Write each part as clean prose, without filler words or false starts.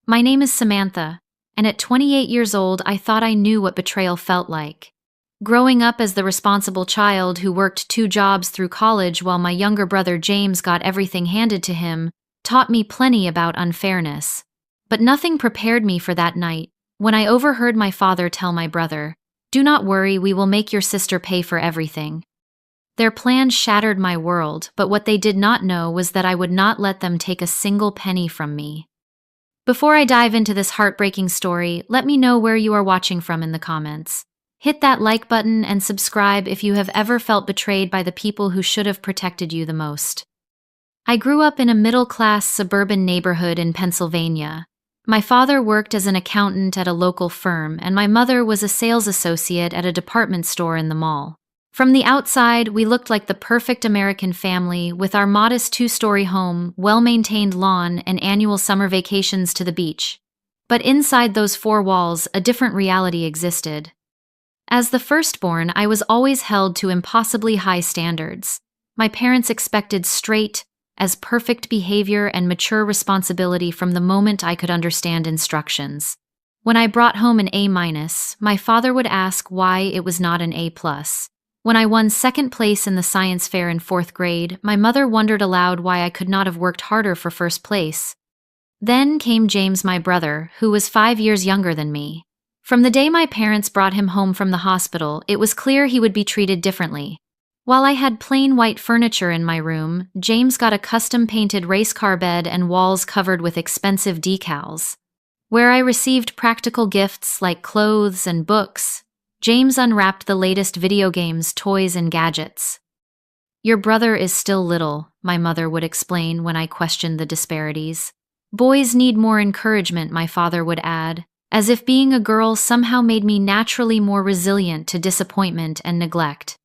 My name is Samantha, and at 28 years old, I thought I knew what betrayal felt like. Growing up as the responsible child who worked 2 jobs through college while my younger brother James got everything handed to him taught me plenty about unfairness. But nothing prepared me for that night, when I overheard my father tell my brother, "Do not worry, we will make your sister pay for everything." Their plan shattered my world, but what they did not know was that I would not let them take a single penny from me. Before I dive into this heartbreaking story, let me know where you are watching from in the comments. Hit that like button and subscribe if you have ever felt betrayed by the people who should have protected you the most. I grew up in a middle-class suburban neighborhood in Pennsylvania. My father worked as an accountant at a local firm, and my mother was a sales associate at a department store in the mall. From the outside, we looked like the perfect American family with our modest 2-story home, well-maintained lawn, and annual summer vacations to the beach. But inside those 4 walls, a different reality existed. As the firstborn, I was always held to impossibly high standards. My parents expected straight, as perfect behavior and mature responsibility from the moment I could understand instructions. When I brought home an A-, my father would ask why it was not an A+. When I won second place in the science fair in 4th grade, my mother wondered aloud why I could not have worked harder for first place. Then came James, my brother, who was 5 years younger than me. From the day my parents brought him home from the hospital, it was clear he would be treated differently. While I had plain white furniture in my room, James got a custom-painted race car bed and walls covered with expensive decals. Where I received practical gifts like clothes and books, James unwrapped the latest video games, toys, and gadgets. "Your brother is still little," my mother would explain when I questioned the disparities. "Boys need more encouragement," my father would add, as if being a girl somehow made me naturally more resilient to disappointment and neglect.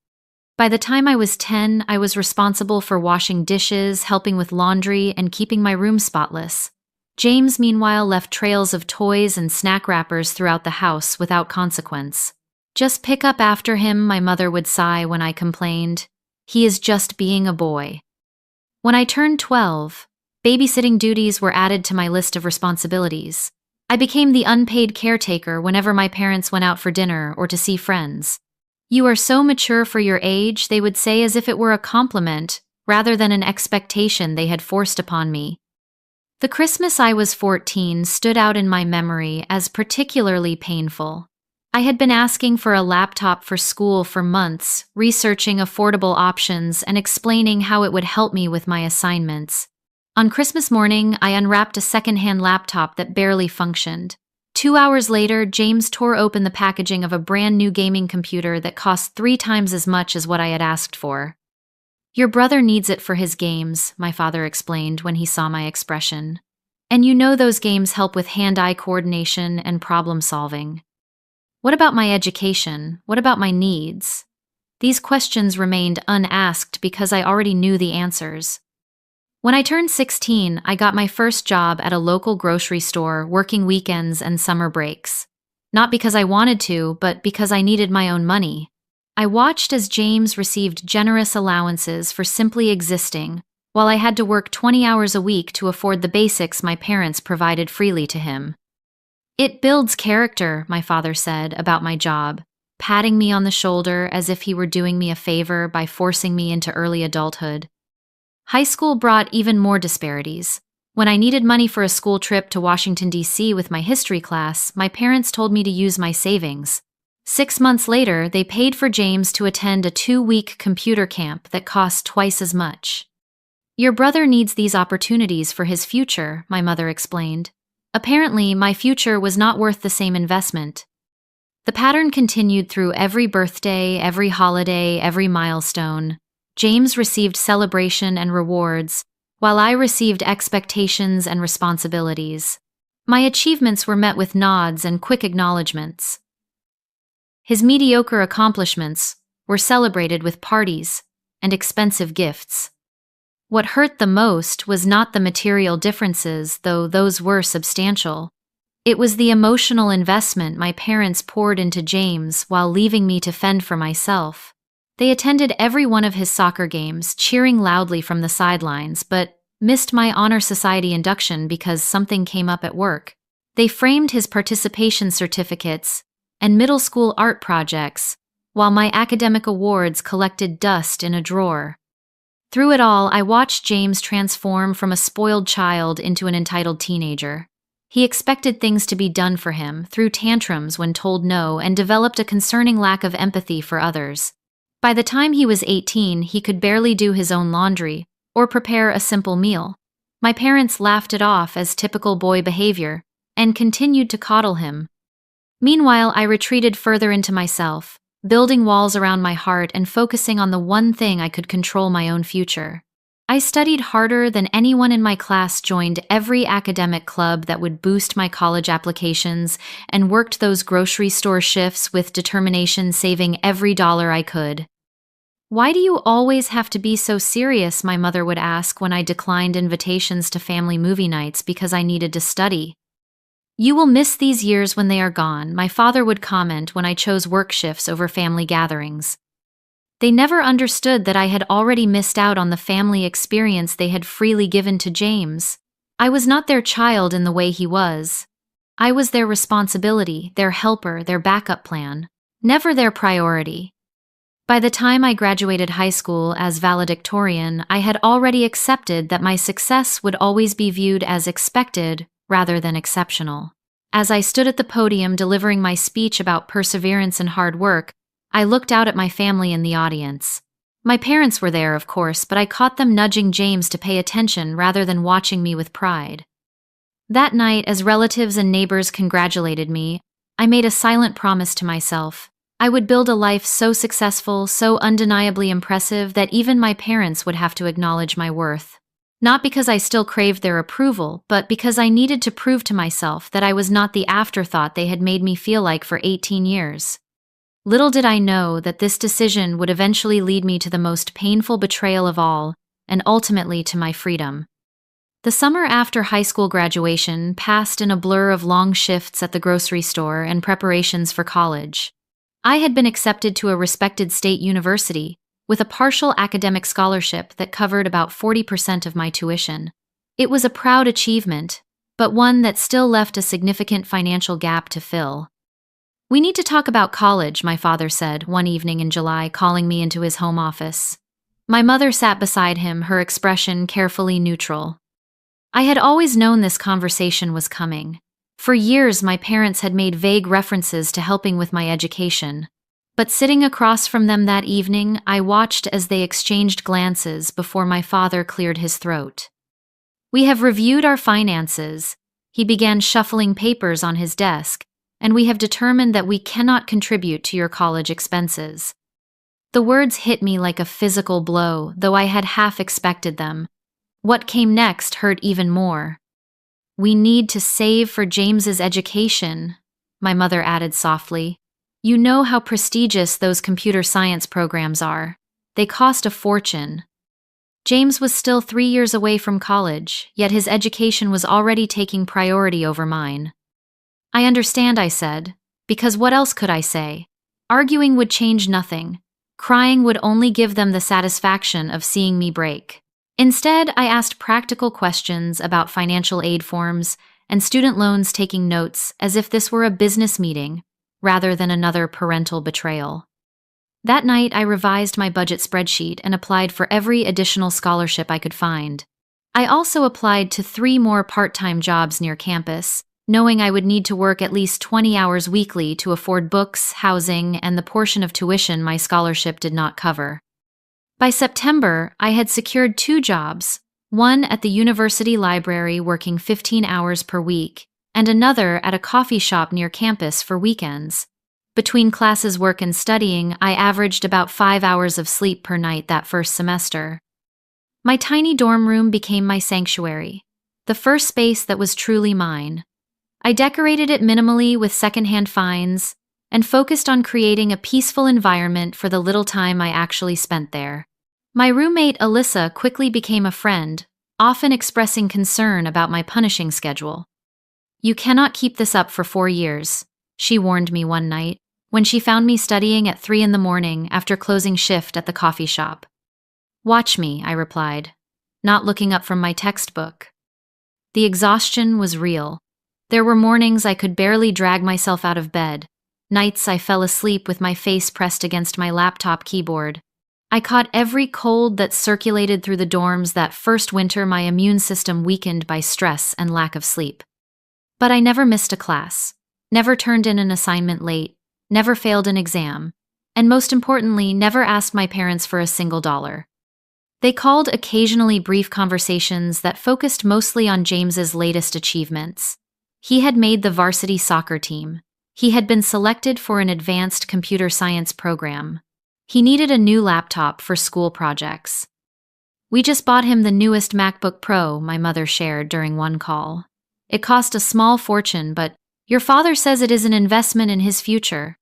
By the time I was 10, I was responsible for washing dishes, helping with laundry, and keeping my room spotless. James, meanwhile, left trails of toys and snack wrappers throughout the house without consequence. "Just pick up after him," my mother would sigh when I complained. "He is just being a boy." When I turned 12, babysitting duties were added to my list of responsibilities. I became the unpaid caretaker whenever my parents went out for dinner or to see friends. "You are so mature for your age," they would say, as if it were a compliment rather than an expectation they had forced upon me. The Christmas I was 14 stood out in my memory as particularly painful. I had been asking for a laptop for school for months, researching affordable options and explaining how it would help me with my assignments. On Christmas morning, I unwrapped a second-hand laptop that barely functioned. 2 hours later, James tore open the packaging of a brand-new gaming computer that cost 3 times as much as what I had asked for. "Your brother needs it for his games," my father explained when he saw my expression. "And you know those games help with hand-eye coordination and problem-solving." What about my education? What about my needs? These questions remained unasked because I already knew the answers. When I turned 16, I got my first job at a local grocery store, working weekends and summer breaks. Not because I wanted to, but because I needed my own money. I watched as James received generous allowances for simply existing, while I had to work 20 hours a week to afford the basics my parents provided freely to him. "It builds character," my father said about my job, patting me on the shoulder as if he were doing me a favor by forcing me into early adulthood. High school brought even more disparities. When I needed money for a school trip to Washington, D.C. with my history class, my parents told me to use my savings. 6 months later, they paid for James to attend a 2-week computer camp that cost twice as much. "Your brother needs these opportunities for his future," my mother explained. Apparently, my future was not worth the same investment. The pattern continued through every birthday, every holiday, every milestone. James received celebration and rewards, while I received expectations and responsibilities. My achievements were met with nods and quick acknowledgments. His mediocre accomplishments were celebrated with parties and expensive gifts. What hurt the most was not the material differences, though those were substantial. It was the emotional investment my parents poured into James while leaving me to fend for myself. They attended every one of his soccer games, cheering loudly from the sidelines, but missed my honor society induction because something came up at work. They framed his participation certificates and middle school art projects, while my academic awards collected dust in a drawer. Through it all, I watched James transform from a spoiled child into an entitled teenager. He expected things to be done for him, threw tantrums when told no, and developed a concerning lack of empathy for others. By the time he was 18, he could barely do his own laundry or prepare a simple meal. My parents laughed it off as typical boy behavior and continued to coddle him. Meanwhile, I retreated further into myself, building walls around my heart and focusing on the one thing I could control: my own future. I studied harder than anyone in my class, joined every academic club that would boost my college applications, and worked those grocery store shifts with determination, saving every dollar I could. "Why do you always have to be so serious?" my mother would ask when I declined invitations to family movie nights because I needed to study. "You will miss these years when they are gone," my father would comment when I chose work shifts over family gatherings. They never understood that I had already missed out on the family experience they had freely given to James. I was not their child in the way he was. I was their responsibility, their helper, their backup plan, never their priority. By the time I graduated high school as valedictorian, I had already accepted that my success would always be viewed as expected rather than exceptional. As I stood at the podium delivering my speech about perseverance and hard work, I looked out at my family in the audience. My parents were there, of course, but I caught them nudging James to pay attention rather than watching me with pride. That night, as relatives and neighbors congratulated me, I made a silent promise to myself. I would build a life so successful, so undeniably impressive, that even my parents would have to acknowledge my worth. Not because I still craved their approval, but because I needed to prove to myself that I was not the afterthought they had made me feel like for 18 years. Little did I know that this decision would eventually lead me to the most painful betrayal of all, and ultimately to my freedom. The summer after high school graduation passed in a blur of long shifts at the grocery store and preparations for college. I had been accepted to a respected state university, with a partial academic scholarship that covered about 40% of my tuition. It was a proud achievement, but one that still left a significant financial gap to fill. "We need to talk about college," my father said one evening in July, calling me into his home office. My mother sat beside him, her expression carefully neutral. I had always known this conversation was coming. For years, my parents had made vague references to helping with my education. But sitting across from them that evening, I watched as they exchanged glances before my father cleared his throat. "We have reviewed our finances." He began shuffling papers on his desk. "And we have determined that we cannot contribute to your college expenses." The words hit me like a physical blow, though I had half expected them. What came next hurt even more. "We need to save for James's education," my mother added softly. "You know how prestigious those computer science programs are. They cost a fortune." James was still 3 years away from college, yet his education was already taking priority over mine. "I understand," I said, because what else could I say? Arguing would change nothing. Crying would only give them the satisfaction of seeing me break. Instead, I asked practical questions about financial aid forms and student loans, taking notes as if this were a business meeting rather than another parental betrayal. That night, I revised my budget spreadsheet and applied for every additional scholarship I could find. I also applied to 3 more part-time jobs near campus, knowing I would need to work at least 20 hours weekly to afford books, housing, and the portion of tuition my scholarship did not cover. By September, I had secured 2 jobs, one at the university library working 15 hours per week, and another at a coffee shop near campus for weekends. Between classes, work, and studying, I averaged about 5 hours of sleep per night that first semester. My tiny dorm room became my sanctuary, the first space that was truly mine. I decorated it minimally with secondhand finds and focused on creating a peaceful environment for the little time I actually spent there. My roommate Alyssa quickly became a friend, often expressing concern about my punishing schedule. "You cannot keep this up for 4 years, she warned me one night, when she found me studying at 3 in the morning after closing shift at the coffee shop. "Watch me," I replied, not looking up from my textbook. The exhaustion was real. There were mornings I could barely drag myself out of bed, nights I fell asleep with my face pressed against my laptop keyboard. I caught every cold that circulated through the dorms that first winter my immune system weakened by stress and lack of sleep. But I never missed a class, never turned in an assignment late, never failed an exam, and most importantly, never asked my parents for a single dollar. They called occasionally brief conversations that focused mostly on James's latest achievements. He had made the varsity soccer team. He had been selected for an advanced computer science program. He needed a new laptop for school projects. "We just bought him the newest MacBook Pro," my mother shared during one call. "It cost a small fortune, but your father says it is an investment in his future."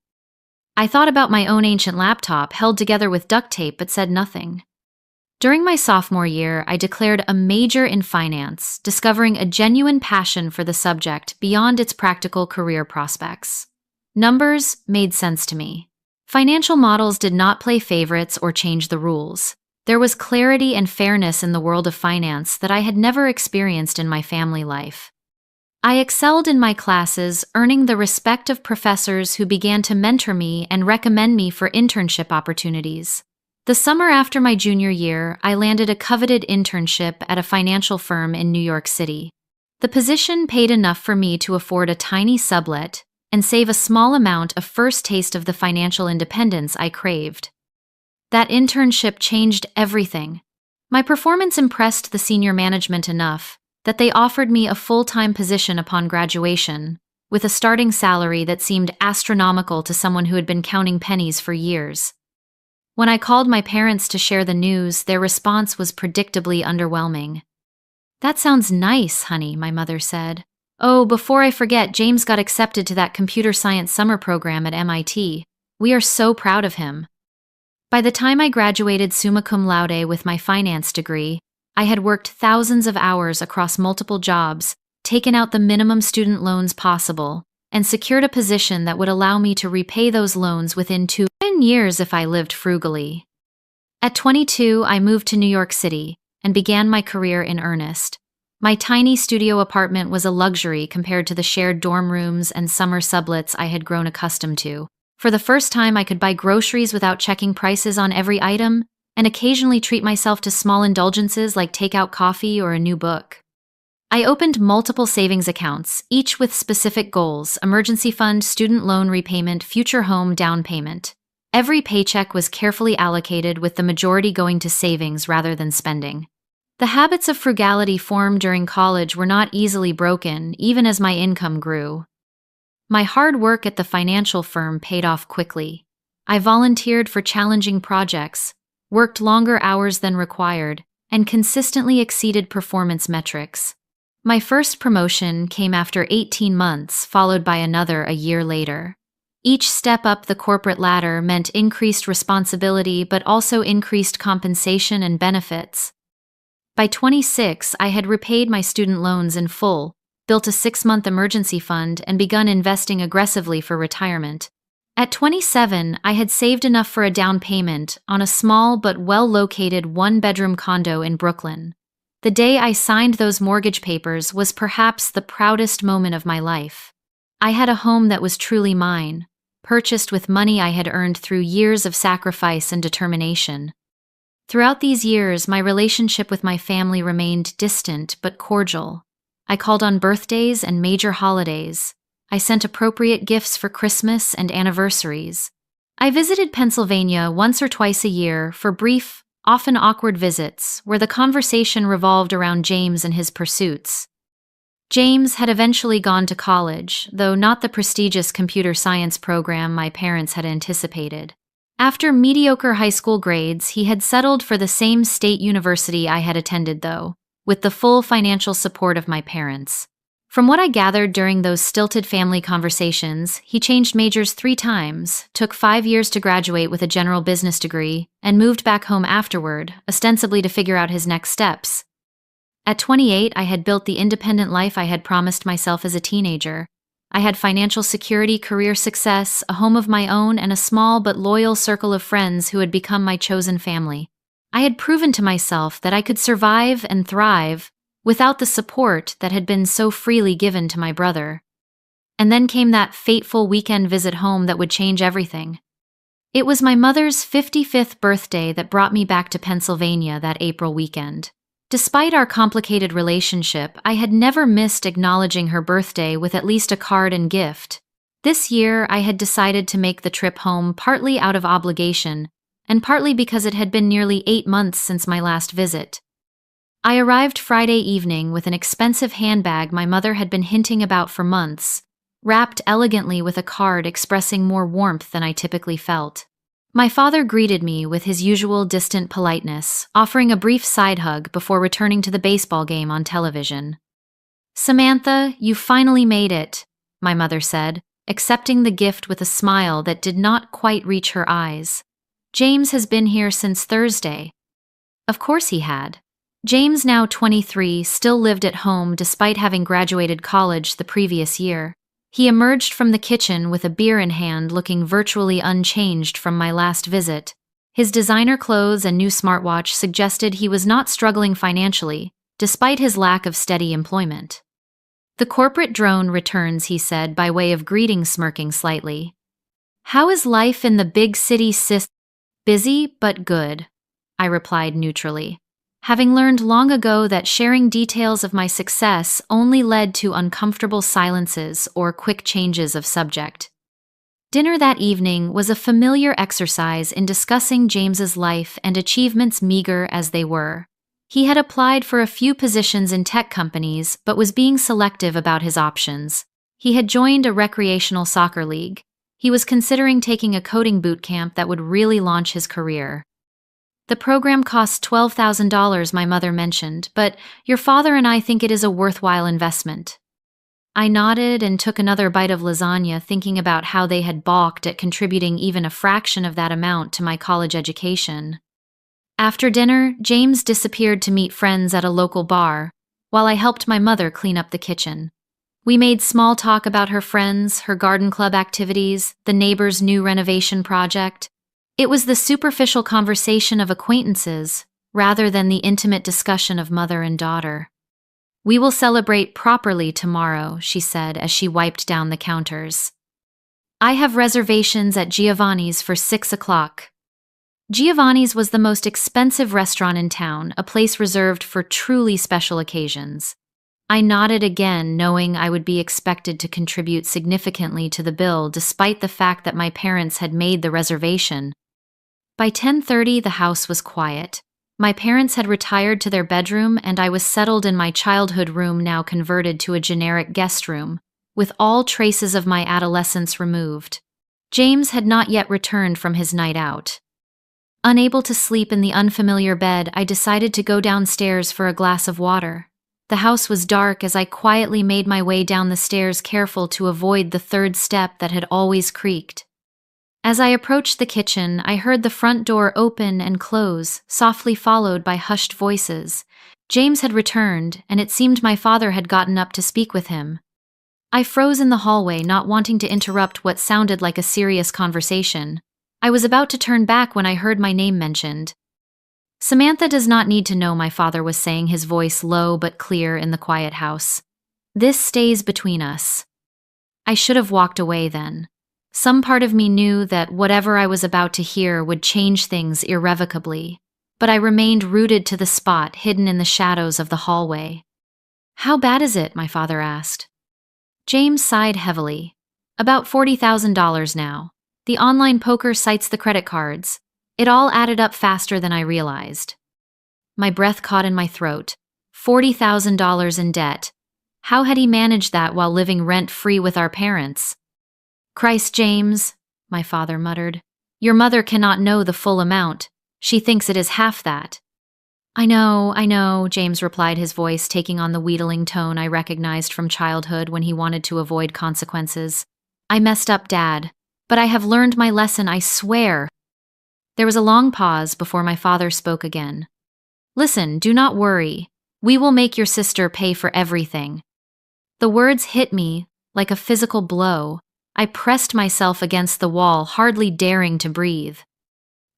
I thought about my own ancient laptop held together with duct tape but said nothing. During my sophomore year, I declared a major in finance, discovering a genuine passion for the subject beyond its practical career prospects. Numbers made sense to me. Financial models did not play favorites or change the rules. There was clarity and fairness in the world of finance that I had never experienced in my family life. I excelled in my classes, earning the respect of professors who began to mentor me and recommend me for internship opportunities. The summer after my junior year, I landed a coveted internship at a financial firm in New York City. The position paid enough for me to afford a tiny sublet and save a small amount of first taste of the financial independence I craved. That internship changed everything. My performance impressed the senior management enough that they offered me a full-time position upon graduation, with a starting salary that seemed astronomical to someone who had been counting pennies for years. When I called my parents to share the news, their response was predictably underwhelming. "That sounds nice, honey," my mother said. "Oh, before I forget, James got accepted to that computer science summer program at MIT. We are so proud of him." By the time I graduated summa cum laude with my finance degree, I had worked thousands of hours across multiple jobs, taken out the minimum student loans possible, and secured a position that would allow me to repay those loans within 2 years if I lived frugally. At 22, I moved to New York City and began my career in earnest. My tiny studio apartment was a luxury compared to the shared dorm rooms and summer sublets I had grown accustomed to. For the first time, I could buy groceries without checking prices on every item, and occasionally treat myself to small indulgences like takeout coffee or a new book. I opened multiple savings accounts, each with specific goals: emergency fund, student loan repayment, future home down payment. Every paycheck was carefully allocated, with the majority going to savings rather than spending. The habits of frugality formed during college were not easily broken, even as my income grew. My hard work at the financial firm paid off quickly. I volunteered for challenging projects, worked longer hours than required, and consistently exceeded performance metrics. My first promotion came after 18 months, followed by another a year later. Each step up the corporate ladder meant increased responsibility but also increased compensation and benefits. By 26, I had repaid my student loans in full, built a 6-month emergency fund, and begun investing aggressively for retirement. At 27, I had saved enough for a down payment on a small but well-located one-bedroom condo in Brooklyn. The day I signed those mortgage papers was perhaps the proudest moment of my life. I had a home that was truly mine, purchased with money I had earned through years of sacrifice and determination. Throughout these years, my relationship with my family remained distant but cordial. I called on birthdays and major holidays. I sent appropriate gifts for Christmas and anniversaries. I visited Pennsylvania once or twice a year for brief, often awkward visits where the conversation revolved around James and his pursuits. James had eventually gone to college, though not the prestigious computer science program my parents had anticipated. After mediocre high school grades, he had settled for the same state university I had attended, though, with the full financial support of my parents. From what I gathered during those stilted family conversations, he changed majors 3 times, took 5 years to graduate with a general business degree, and moved back home afterward, ostensibly to figure out his next steps. At 28, I had built the independent life I had promised myself as a teenager. I had financial security, career success, a home of my own, and a small but loyal circle of friends who had become my chosen family. I had proven to myself that I could survive and thrive without the support that had been so freely given to my brother. And then came that fateful weekend visit home that would change everything. It was my mother's 55th birthday that brought me back to Pennsylvania that April weekend. Despite our complicated relationship, I had never missed acknowledging her birthday with at least a card and gift. This year, I had decided to make the trip home partly out of obligation, and partly because it had been nearly 8 months since my last visit. I arrived Friday evening with an expensive handbag my mother had been hinting about for months, wrapped elegantly with a card expressing more warmth than I typically felt. My father greeted me with his usual distant politeness, offering a brief side hug before returning to the baseball game on television. "Samantha, you finally made it," my mother said, accepting the gift with a smile that did not quite reach her eyes. "James has been here since Thursday." Of course he had. James, now 23, still lived at home despite having graduated college the previous year. He emerged from the kitchen with a beer in hand, looking virtually unchanged from my last visit. His designer clothes and new smartwatch suggested he was not struggling financially, despite his lack of steady employment. "The corporate drone returns," he said, by way of greeting, smirking slightly. "How is life in the big city, sis?" "Busy, but good," I replied neutrally, having learned long ago that sharing details of my success only led to uncomfortable silences or quick changes of subject. Dinner that evening was a familiar exercise in discussing James's life and achievements, meager as they were. He had applied for a few positions in tech companies but was being selective about his options. He had joined a recreational soccer league. He was considering taking a coding boot camp that would really launch his career. "The program costs $12,000, my mother mentioned, but your father and I think it is a worthwhile investment." I nodded and took another bite of lasagna, thinking about how they had balked at contributing even a fraction of that amount to my college education. After dinner, James disappeared to meet friends at a local bar, while I helped my mother clean up the kitchen. We made small talk about her friends, her garden club activities, the neighbor's new renovation project. It was the superficial conversation of acquaintances, rather than the intimate discussion of mother and daughter. "We will celebrate properly tomorrow," she said as she wiped down the counters. "I have reservations at Giovanni's for 6 o'clock. Giovanni's was the most expensive restaurant in town, a place reserved for truly special occasions. I nodded again, knowing I would be expected to contribute significantly to the bill despite the fact that my parents had made the reservation. By 10:30, the house was quiet. My parents had retired to their bedroom, and I was settled in my childhood room, now converted to a generic guest room, with all traces of my adolescence removed. James had not yet returned from his night out. Unable to sleep in the unfamiliar bed, I decided to go downstairs for a glass of water. The house was dark as I quietly made my way down the stairs, careful to avoid the third step that had always creaked. As I approached the kitchen, I heard the front door open and close, softly followed by hushed voices. James had returned, and it seemed my father had gotten up to speak with him. I froze in the hallway, not wanting to interrupt what sounded like a serious conversation. I was about to turn back when I heard my name mentioned. "Samantha does not need to know," my father was saying, his voice low but clear in the quiet house. "This stays between us." I should have walked away then. Some part of me knew that whatever I was about to hear would change things irrevocably, but I remained rooted to the spot, hidden in the shadows of the hallway. "How bad is it?" my father asked. James sighed heavily. "About $40,000 now. The online poker cites the credit cards. It all added up faster than I realized." My breath caught in my throat. $40,000 in debt. How had he managed that while living rent-free with our parents? "Christ, James," my father muttered. "Your mother cannot know the full amount. She thinks it is half that." I know," James replied, his voice taking on the wheedling tone I recognized from childhood when he wanted to avoid consequences. "I messed up, Dad. But I have learned my lesson, I swear." There was a long pause before my father spoke again. "Listen, do not worry. We will make your sister pay for everything." The words hit me like a physical blow. I pressed myself against the wall, hardly daring to breathe.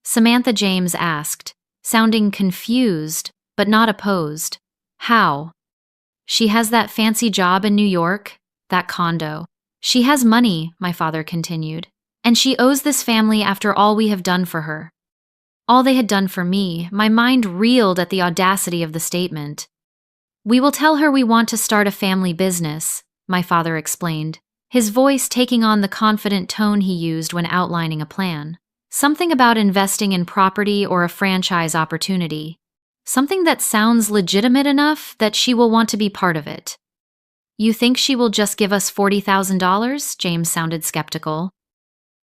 Samantha, James asked, sounding confused but not opposed. "How?" She has that fancy job in New York, that condo. She has money, my father continued, and she owes this family after all we have done for her. All they had done for me, my mind reeled at the audacity of the statement. We will tell her we want to start a family business, my father explained, his voice taking on the confident tone he used when outlining a plan. Something about investing in property or a franchise opportunity. Something that sounds legitimate enough that she will want to be part of it. You think she will just give us $40,000? James sounded skeptical.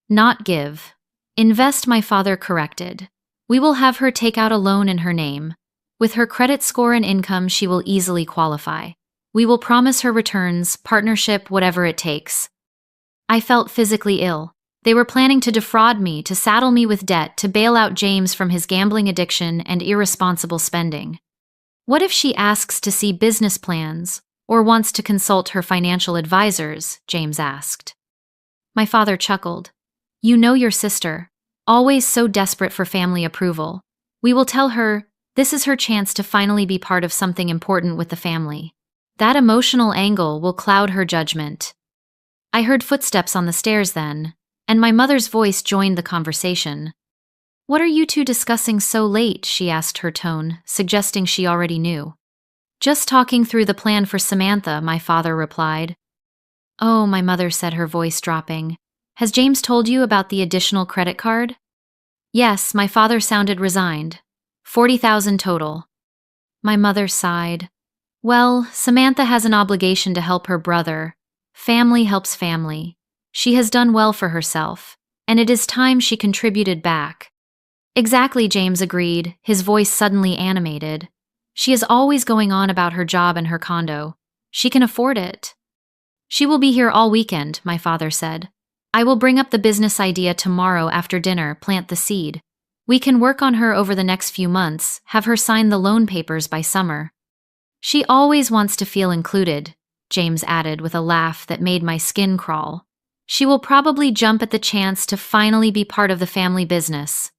Not give. Invest, my father corrected. We will have her take out a loan in her name. With her credit score and income, she will easily qualify. We will promise her returns, partnership, whatever it takes. I felt physically ill. They were planning to defraud me, to saddle me with debt, to bail out James from his gambling addiction and irresponsible spending. What if she asks to see business plans, or wants to consult her financial advisors? James asked. My father chuckled. You know your sister, always so desperate for family approval. We will tell her this is her chance to finally be part of something important with the family. That emotional angle will cloud her judgment. I heard footsteps on the stairs then, and my mother's voice joined the conversation. What are you two discussing so late? She asked, her tone suggesting she already knew. Just talking through the plan for Samantha, my father replied. Oh, my mother said, her voice dropping. Has James told you about the additional credit card? Yes, my father sounded resigned. 40,000 total. My mother sighed. Well, Samantha has an obligation to help her brother. Family helps family. She has done well for herself, and it is time she contributed back. Exactly, James agreed, his voice suddenly animated. She is always going on about her job and her condo. She can afford it. She will be here all weekend, my father said. I will bring up the business idea tomorrow after dinner, plant the seed. We can work on her over the next few months, have her sign the loan papers by summer. She always wants to feel included, James added with a laugh that made my skin crawl. She will probably jump at the chance to finally be part of the family business.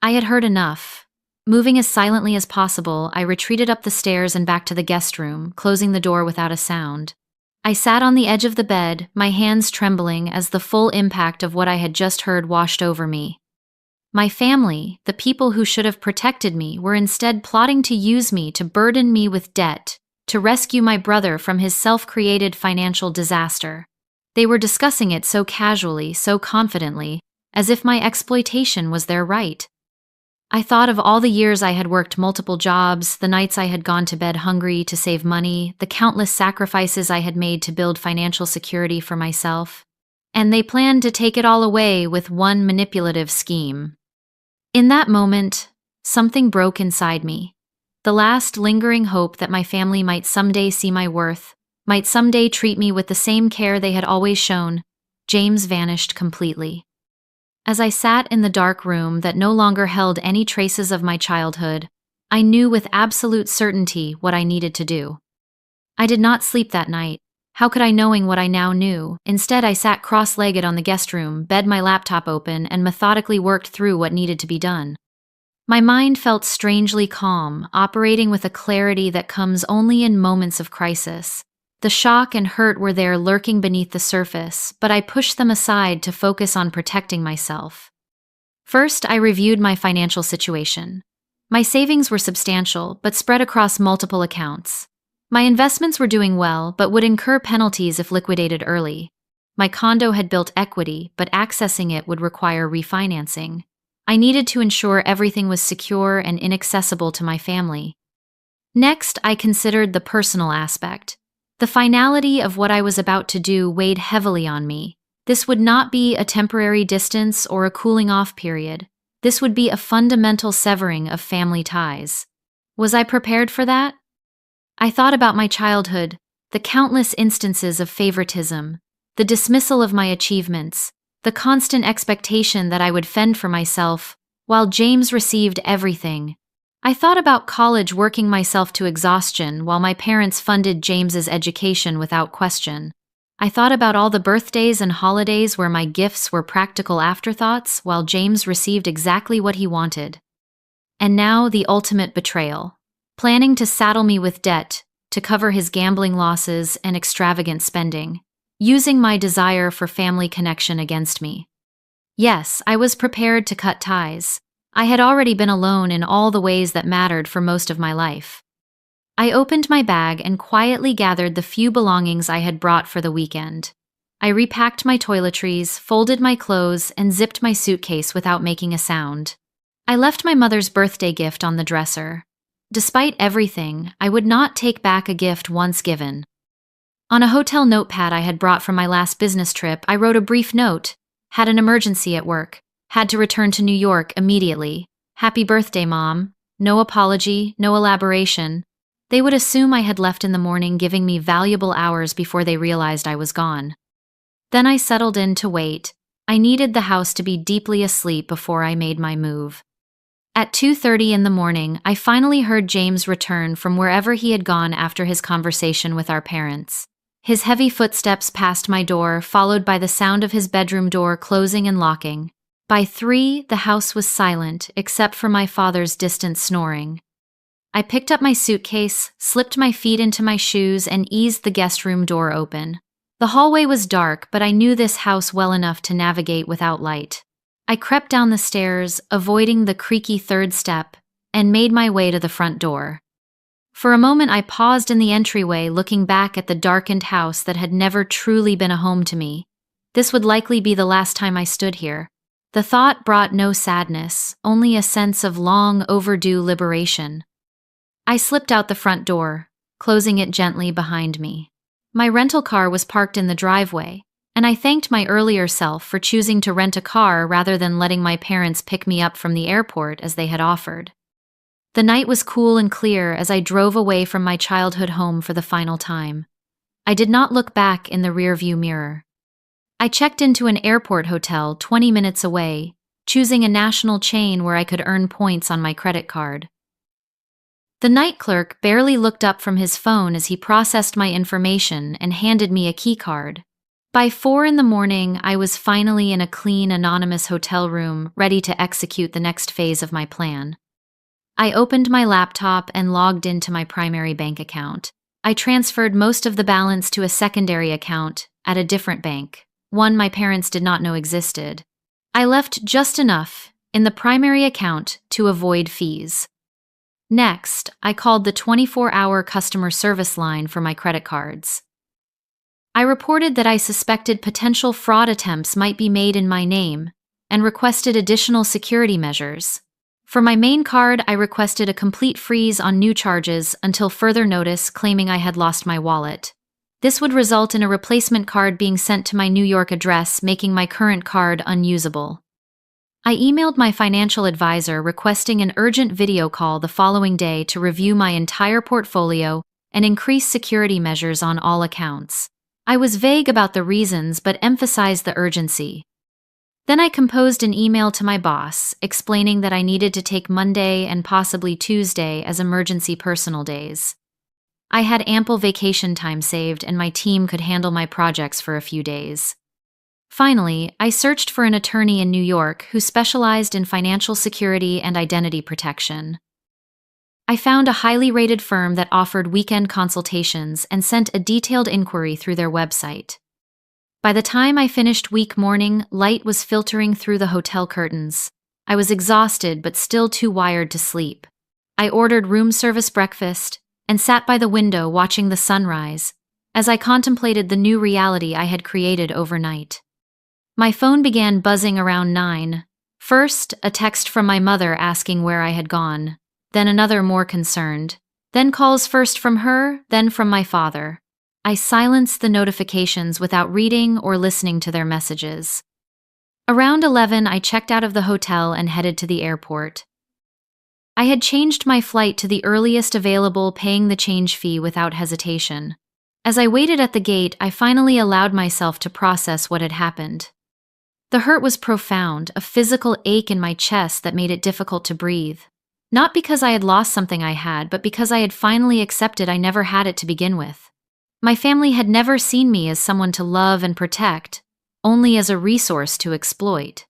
I had heard enough. Moving as silently as possible, I retreated up the stairs and back to the guest room, closing the door without a sound. I sat on the edge of the bed, my hands trembling as the full impact of what I had just heard washed over me. My family, the people who should have protected me, were instead plotting to use me to burden me with debt, to rescue my brother from his self-created financial disaster. They were discussing it so casually, so confidently, as if my exploitation was their right. I thought of all the years I had worked multiple jobs, the nights I had gone to bed hungry to save money, the countless sacrifices I had made to build financial security for myself. And they planned to take it all away with one manipulative scheme. In that moment, something broke inside me. The last lingering hope that my family might someday see my worth, might someday treat me with the same care they had always shown, James vanished completely. As I sat in the dark room that no longer held any traces of my childhood, I knew with absolute certainty what I needed to do. I did not sleep that night. How could I, knowing what I now knew? Instead, I sat cross-legged on the guest room bed, my laptop open, and methodically worked through what needed to be done. My mind felt strangely calm, operating with a clarity that comes only in moments of crisis. The shock and hurt were there lurking beneath the surface, but I pushed them aside to focus on protecting myself. First, I reviewed my financial situation. My savings were substantial, but spread across multiple accounts. My investments were doing well, but would incur penalties if liquidated early. My condo had built equity, but accessing it would require refinancing. I needed to ensure everything was secure and inaccessible to my family. Next, I considered the personal aspect. The finality of what I was about to do weighed heavily on me. This would not be a temporary distance or a cooling-off period. This would be a fundamental severing of family ties. Was I prepared for that? I thought about my childhood, the countless instances of favoritism, the dismissal of my achievements, the constant expectation that I would fend for myself, while James received everything. I thought about college, working myself to exhaustion while my parents funded James's education without question. I thought about all the birthdays and holidays where my gifts were practical afterthoughts while James received exactly what he wanted. And now the ultimate betrayal. Planning to saddle me with debt, to cover his gambling losses and extravagant spending, using my desire for family connection against me. Yes, I was prepared to cut ties. I had already been alone in all the ways that mattered for most of my life. I opened my bag and quietly gathered the few belongings I had brought for the weekend. I repacked my toiletries, folded my clothes, and zipped my suitcase without making a sound. I left my mother's birthday gift on the dresser. Despite everything, I would not take back a gift once given. On a hotel notepad I had brought from my last business trip, I wrote a brief note. Had an emergency at work. Had to return to New York immediately. Happy birthday, Mom. No apology, no elaboration. They would assume I had left in the morning, giving me valuable hours before they realized I was gone. Then I settled in to wait. I needed the house to be deeply asleep before I made my move. At 2:30 in the morning, I finally heard James return from wherever he had gone after his conversation with our parents. His heavy footsteps passed my door, followed by the sound of his bedroom door closing and locking. By 3, the house was silent, except for my father's distant snoring. I picked up my suitcase, slipped my feet into my shoes, and eased the guest room door open. The hallway was dark, but I knew this house well enough to navigate without light. I crept down the stairs, avoiding the creaky third step, and made my way to the front door. For a moment I paused in the entryway, looking back at the darkened house that had never truly been a home to me. This would likely be the last time I stood here. The thought brought no sadness, only a sense of long overdue liberation. I slipped out the front door, closing it gently behind me. My rental car was parked in the driveway, and I thanked my earlier self for choosing to rent a car rather than letting my parents pick me up from the airport as they had offered. The night was cool and clear as I drove away from my childhood home for the final time. I did not look back in the rearview mirror. I checked into an airport hotel 20 minutes away, choosing a national chain where I could earn points on my credit card. The night clerk barely looked up from his phone as he processed my information and handed me a key card. By 4 in the morning, I was finally in a clean, anonymous hotel room, ready to execute the next phase of my plan. I opened my laptop and logged into my primary bank account. I transferred most of the balance to a secondary account at a different bank, one my parents did not know existed. I left just enough in the primary account to avoid fees. Next, I called the 24-hour customer service line for my credit cards. I reported that I suspected potential fraud attempts might be made in my name and requested additional security measures. For my main card, I requested a complete freeze on new charges until further notice, claiming I had lost my wallet. This would result in a replacement card being sent to my New York address, making my current card unusable. I emailed my financial advisor requesting an urgent video call the following day to review my entire portfolio and increase security measures on all accounts. I was vague about the reasons but emphasized the urgency. Then I composed an email to my boss, explaining that I needed to take Monday and possibly Tuesday as emergency personal days. I had ample vacation time saved and my team could handle my projects for a few days. Finally, I searched for an attorney in New York who specialized in financial security and identity protection. I found a highly rated firm that offered weekend consultations and sent a detailed inquiry through their website. By the time I finished week morning, light was filtering through the hotel curtains. I was exhausted but still too wired to sleep. I ordered room service breakfast and sat by the window watching the sunrise as I contemplated the new reality I had created overnight. My phone began buzzing around 9. First, a text from my mother asking where I had gone, then another more concerned, then calls first from her, then from my father. I silenced the notifications without reading or listening to their messages. Around 11, I checked out of the hotel and headed to the airport. I had changed my flight to the earliest available, paying the change fee without hesitation. As I waited at the gate, I finally allowed myself to process what had happened. The hurt was profound, a physical ache in my chest that made it difficult to breathe. Not because I had lost something I had, but because I had finally accepted I never had it to begin with. My family had never seen me as someone to love and protect, only as a resource to exploit.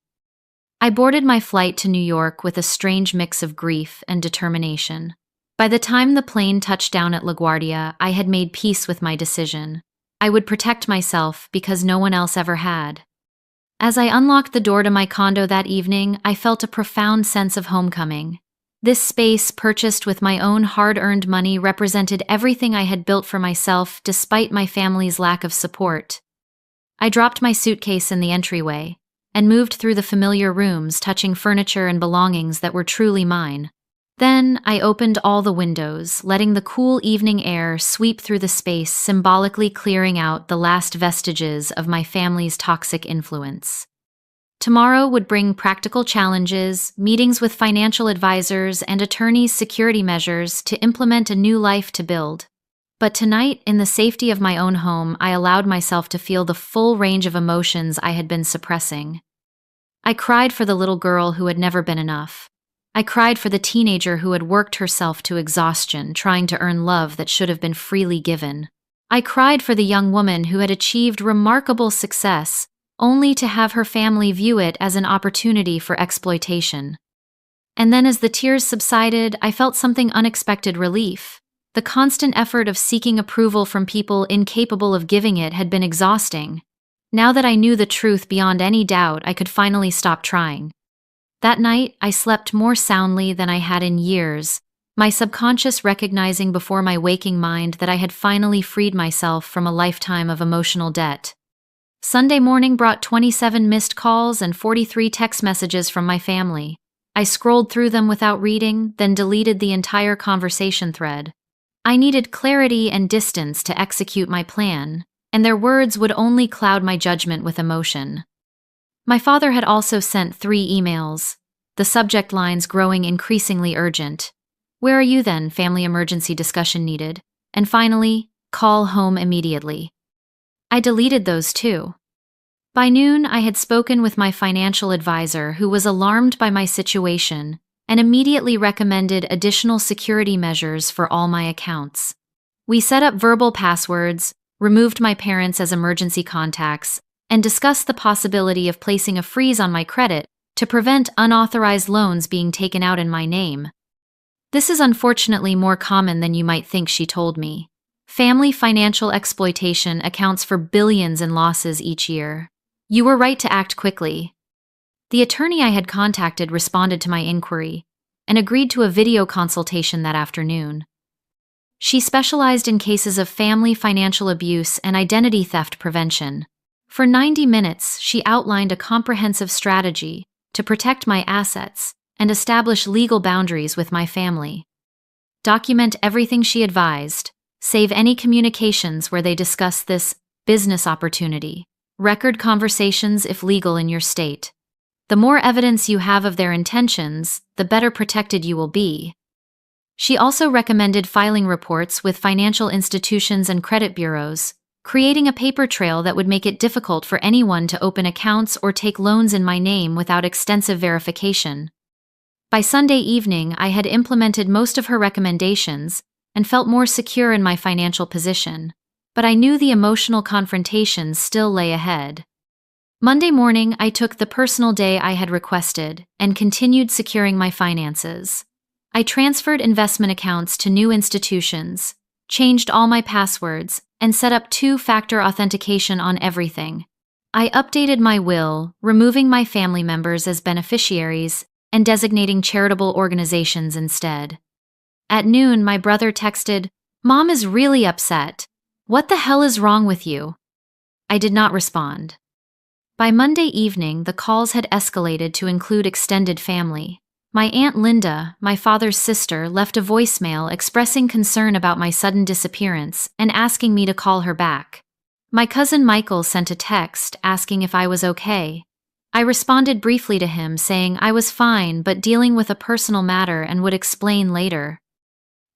I boarded my flight to New York with a strange mix of grief and determination. By the time the plane touched down at LaGuardia, I had made peace with my decision. I would protect myself because no one else ever had. As I unlocked the door to my condo that evening, I felt a profound sense of homecoming. This space, purchased with my own hard-earned money, represented everything I had built for myself despite my family's lack of support. I dropped my suitcase in the entryway and moved through the familiar rooms, touching furniture and belongings that were truly mine. Then I opened all the windows, letting the cool evening air sweep through the space, symbolically clearing out the last vestiges of my family's toxic influence. Tomorrow would bring practical challenges, meetings with financial advisors and attorneys, security measures to implement a new life to build. But tonight, in the safety of my own home, I allowed myself to feel the full range of emotions I had been suppressing. I cried for the little girl who had never been enough. I cried for the teenager who had worked herself to exhaustion, trying to earn love that should have been freely given. I cried for the young woman who had achieved remarkable success, only to have her family view it as an opportunity for exploitation. And then as the tears subsided, I felt something unexpected: relief. The constant effort of seeking approval from people incapable of giving it had been exhausting. Now that I knew the truth beyond any doubt, I could finally stop trying. That night, I slept more soundly than I had in years, my subconscious recognizing before my waking mind that I had finally freed myself from a lifetime of emotional debt. Sunday morning brought 27 missed calls and 43 text messages from my family. I scrolled through them without reading, then deleted the entire conversation thread. I needed clarity and distance to execute my plan, and their words would only cloud my judgment with emotion. My father had also sent 3 emails, the subject lines growing increasingly urgent. "Where are you then? Family emergency discussion needed." And finally, "Call home immediately." I deleted those too. By noon, I had spoken with my financial advisor, who was alarmed by my situation and immediately recommended additional security measures for all my accounts. We set up verbal passwords, removed my parents as emergency contacts, and discussed the possibility of placing a freeze on my credit to prevent unauthorized loans being taken out in my name. "This is unfortunately more common than you might think," she told me. "Family financial exploitation accounts for billions in losses each year. You were right to act quickly." The attorney I had contacted responded to my inquiry and agreed to a video consultation that afternoon. She specialized in cases of family financial abuse and identity theft prevention. For 90 minutes, she outlined a comprehensive strategy to protect my assets and establish legal boundaries with my family. Document everything she advised. Save any communications where they discuss this business opportunity. Record conversations if legal in your state. The more evidence you have of their intentions, the better protected you will be. She also recommended filing reports with financial institutions and credit bureaus, creating a paper trail that would make it difficult for anyone to open accounts or take loans in my name without extensive verification. By Sunday evening, I had implemented most of her recommendations and felt more secure in my financial position, but I knew the emotional confrontations still lay ahead. Monday morning, I took the personal day I had requested and continued securing my finances. I transferred investment accounts to new institutions, changed all my passwords, and set up 2-factor authentication on everything. I updated my will, removing my family members as beneficiaries and designating charitable organizations instead. At noon, my brother texted, "Mom is really upset. What the hell is wrong with you?" I did not respond. By Monday evening, the calls had escalated to include extended family. My Aunt Linda, my father's sister, left a voicemail expressing concern about my sudden disappearance and asking me to call her back. My cousin Michael sent a text asking if I was okay. I responded briefly to him saying I was fine but dealing with a personal matter and would explain later.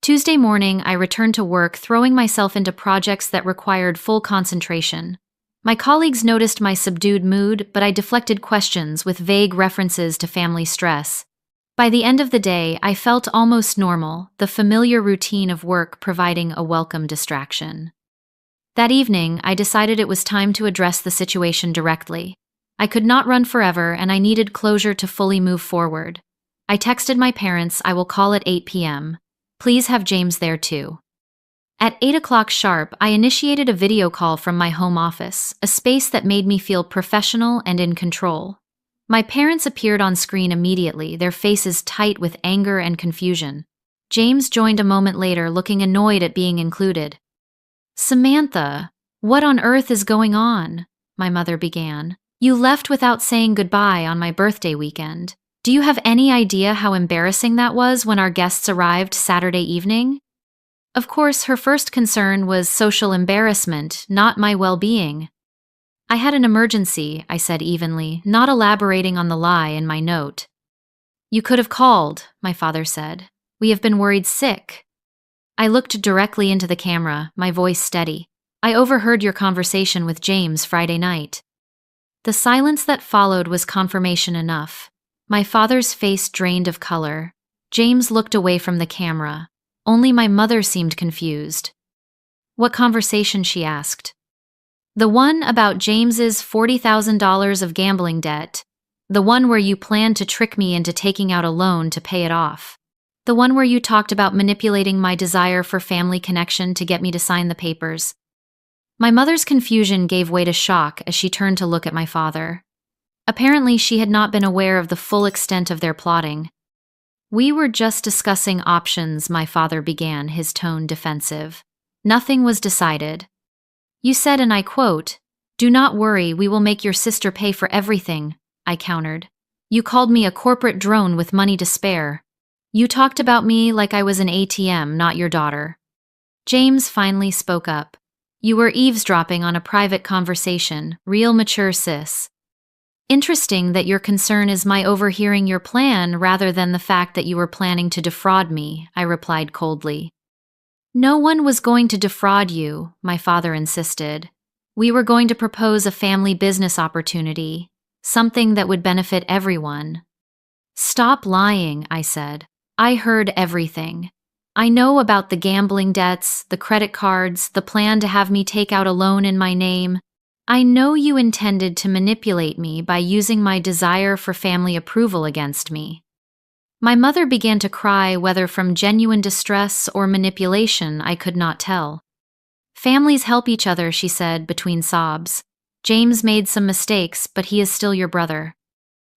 Tuesday morning, I returned to work, throwing myself into projects that required full concentration. My colleagues noticed my subdued mood, but I deflected questions with vague references to family stress. By the end of the day, I felt almost normal, the familiar routine of work providing a welcome distraction. That evening, I decided it was time to address the situation directly. I could not run forever, and I needed closure to fully move forward. I texted my parents, "I will call at 8 p.m. Please have James there too. At 8 o'clock sharp, I initiated a video call from my home office, a space that made me feel professional and in control. My parents appeared on screen immediately, their faces tight with anger and confusion. James joined a moment later, looking annoyed at being included. "Samantha, what on earth is going on?" my mother began. "You left without saying goodbye on my birthday weekend. Do you have any idea how embarrassing that was when our guests arrived Saturday evening?" Of course, her first concern was social embarrassment, not my well-being. "I had an emergency," I said evenly, not elaborating on the lie in my note. "You could have called," my father said. "We have been worried sick." I looked directly into the camera, my voice steady. "I overheard your conversation with James Friday night." The silence that followed was confirmation enough. My father's face drained of color. James looked away from the camera. Only my mother seemed confused. "What conversation?" she asked. "The one about James's $40,000 of gambling debt. The one where you planned to trick me into taking out a loan to pay it off. The one where you talked about manipulating my desire for family connection to get me to sign the papers." My mother's confusion gave way to shock as she turned to look at my father. Apparently, she had not been aware of the full extent of their plotting. "We were just discussing options," my father began, his tone defensive. "Nothing was decided. You said, and I quote, 'Do not worry, we will make your sister pay for everything,'" I countered. "You called me a corporate drone with money to spare. You talked about me like I was an ATM, not your daughter." James finally spoke up. "You were eavesdropping on a private conversation, real mature sis. Interesting that your concern is my overhearing your plan rather than the fact that you were planning to defraud me," I replied coldly. "No one was going to defraud you," my father insisted. "We were going to propose a family business opportunity, something that would benefit everyone." "Stop lying," I said. "I heard everything. I know about the gambling debts, the credit cards, the plan to have me take out a loan in my name. I know you intended to manipulate me by using my desire for family approval against me." My mother began to cry, whether from genuine distress or manipulation, I could not tell. "Families help each other," she said between sobs. "James made some mistakes, but he is still your brother."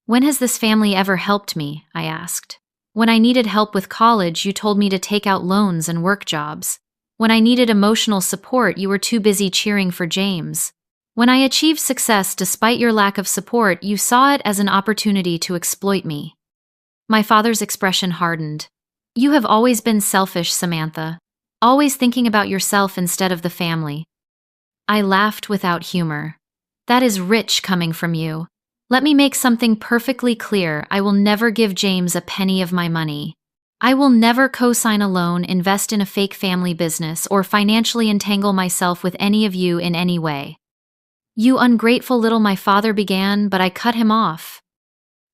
"When has this family ever helped me?" I asked. "When I needed help with college, you told me to take out loans and work jobs. When I needed emotional support, you were too busy cheering for James. When I achieved success despite your lack of support, you saw it as an opportunity to exploit me." My father's expression hardened. "You have always been selfish, Samantha. Always thinking about yourself instead of the family." I laughed without humor. "That is rich coming from you. Let me make something perfectly clear. I will never give James a penny of my money. I will never co-sign a loan, invest in a fake family business, or financially entangle myself with any of you in any way." "You ungrateful little," my father began, but I cut him off.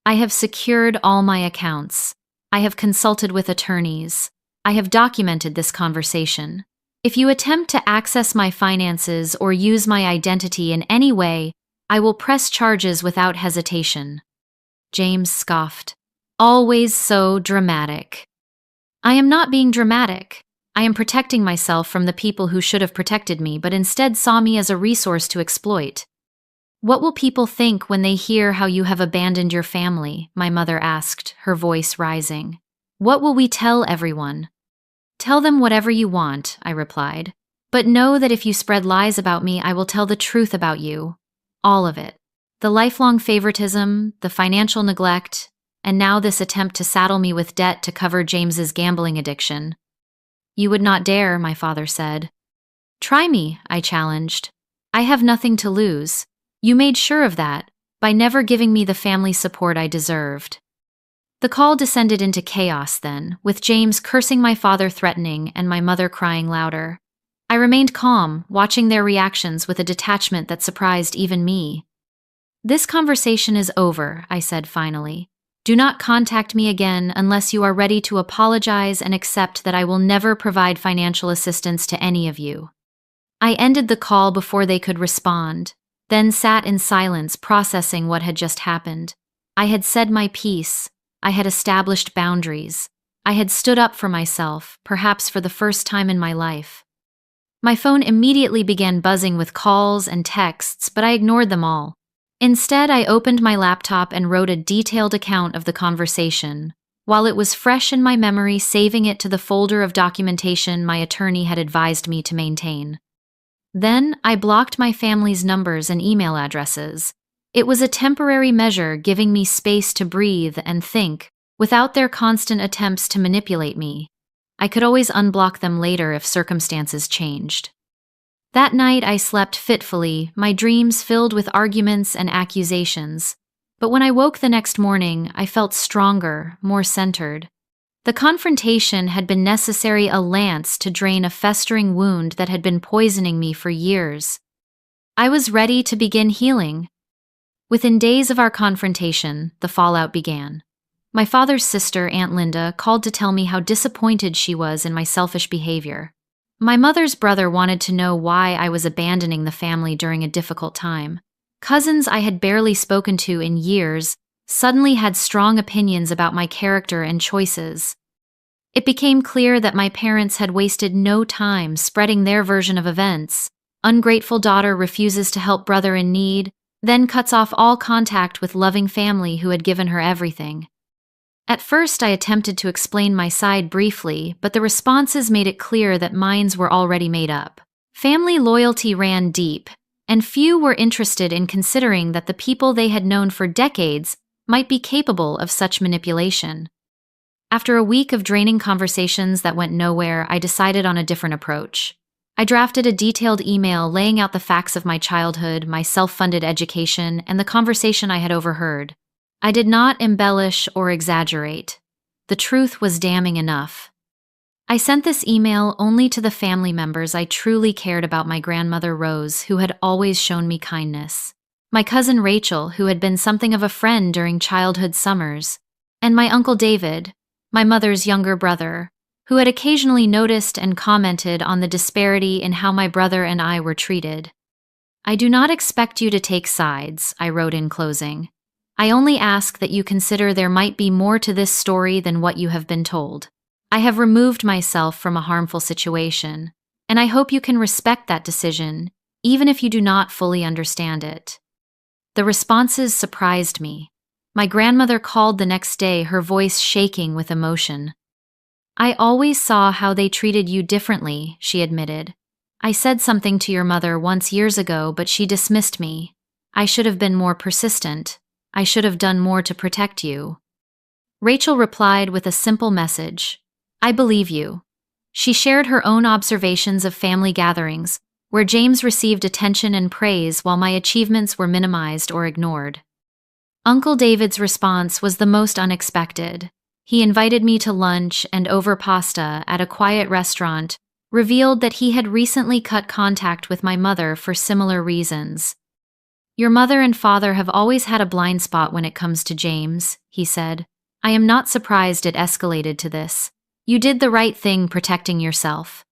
"I have secured all my accounts. I have consulted with attorneys. I have documented this conversation. If you attempt to access my finances or use my identity in any way, I will press charges without hesitation." James scoffed. "Always so dramatic." "I am not being dramatic. I am protecting myself from the people who should have protected me, but instead saw me as a resource to exploit." "What will people think when they hear how you have abandoned your family?" my mother asked, her voice rising. "What will we tell everyone?" "Tell them whatever you want," I replied. "But know that if you spread lies about me, I will tell the truth about you. All of it. The lifelong favoritism, the financial neglect, and now this attempt to saddle me with debt to cover James's gambling addiction." "You would not dare," my father said. "Try me," I challenged. "I have nothing to lose. You made sure of that, by never giving me the family support I deserved." The call descended into chaos then, with James cursing, my father threatening, and my mother crying louder. I remained calm, watching their reactions with a detachment that surprised even me. "This conversation is over," I said finally. "Do not contact me again unless you are ready to apologize and accept that I will never provide financial assistance to any of you." I ended the call before they could respond, then sat in silence processing what had just happened. I had said my piece. I had established boundaries. I had stood up for myself, perhaps for the first time in my life. My phone immediately began buzzing with calls and texts, but I ignored them all. Instead, I opened my laptop and wrote a detailed account of the conversation, while it was fresh in my memory, saving it to the folder of documentation my attorney had advised me to maintain. Then, I blocked my family's numbers and email addresses. It was a temporary measure, giving me space to breathe and think, without their constant attempts to manipulate me. I could always unblock them later if circumstances changed. That night I slept fitfully, my dreams filled with arguments and accusations. But when I woke the next morning, I felt stronger, more centered. The confrontation had been necessary, a lance to drain a festering wound that had been poisoning me for years. I was ready to begin healing. Within days of our confrontation, the fallout began. My father's sister, Aunt Linda, called to tell me how disappointed she was in my selfish behavior. My mother's brother wanted to know why I was abandoning the family during a difficult time. Cousins I had barely spoken to in years suddenly had strong opinions about my character and choices. It became clear that my parents had wasted no time spreading their version of events. Ungrateful daughter refuses to help brother in need, then cuts off all contact with loving family who had given her everything. At first, I attempted to explain my side briefly, but the responses made it clear that minds were already made up. Family loyalty ran deep, and few were interested in considering that the people they had known for decades might be capable of such manipulation. After a week of draining conversations that went nowhere, I decided on a different approach. I drafted a detailed email laying out the facts of my childhood, my self-funded education, and the conversation I had overheard. I did not embellish or exaggerate. The truth was damning enough. I sent this email only to the family members I truly cared about: my grandmother Rose, who had always shown me kindness, my cousin Rachel, who had been something of a friend during childhood summers, and my uncle David, my mother's younger brother, who had occasionally noticed and commented on the disparity in how my brother and I were treated. I do not expect you to take sides, I wrote in closing. I only ask that you consider there might be more to this story than what you have been told. I have removed myself from a harmful situation, and I hope you can respect that decision, even if you do not fully understand it. The responses surprised me. My grandmother called the next day, her voice shaking with emotion. I always saw how they treated you differently, she admitted. I said something to your mother once years ago, but she dismissed me. I should have been more persistent. I should have done more to protect you. Rachel replied with a simple message. I believe you. She shared her own observations of family gatherings, where James received attention and praise while my achievements were minimized or ignored. Uncle David's response was the most unexpected. He invited me to lunch and over pasta at a quiet restaurant, revealed that he had recently cut contact with my mother for similar reasons. Your mother and father have always had a blind spot when it comes to James, he said. I am not surprised it escalated to this. You did the right thing protecting yourself.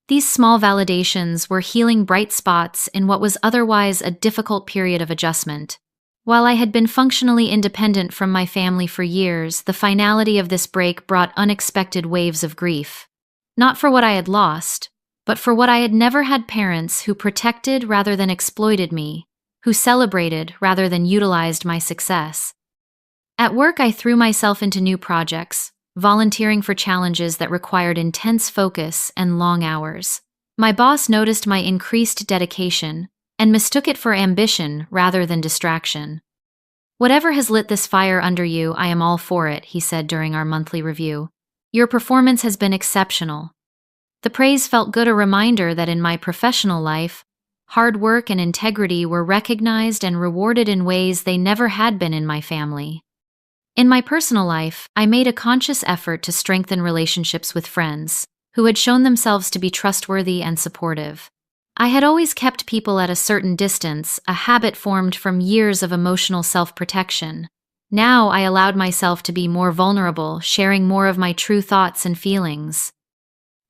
These small validations were healing bright spots in what was otherwise a difficult period of adjustment. While I had been functionally independent from my family for years, the finality of this break brought unexpected waves of grief. Not for what I had lost, but for what I had never had: parents who protected rather than exploited me, who celebrated rather than utilized my success. At work, I threw myself into new projects, volunteering for challenges that required intense focus and long hours. My boss noticed my increased dedication and mistook it for ambition rather than distraction. Whatever has lit this fire under you, I am all for it, he said during our monthly review. Your performance has been exceptional. The praise felt good, a reminder that in my professional life, hard work and integrity were recognized and rewarded in ways they never had been in my family. In my personal life, I made a conscious effort to strengthen relationships with friends who had shown themselves to be trustworthy and supportive. I had always kept people at a certain distance, a habit formed from years of emotional self-protection. Now I allowed myself to be more vulnerable, sharing more of my true thoughts and feelings.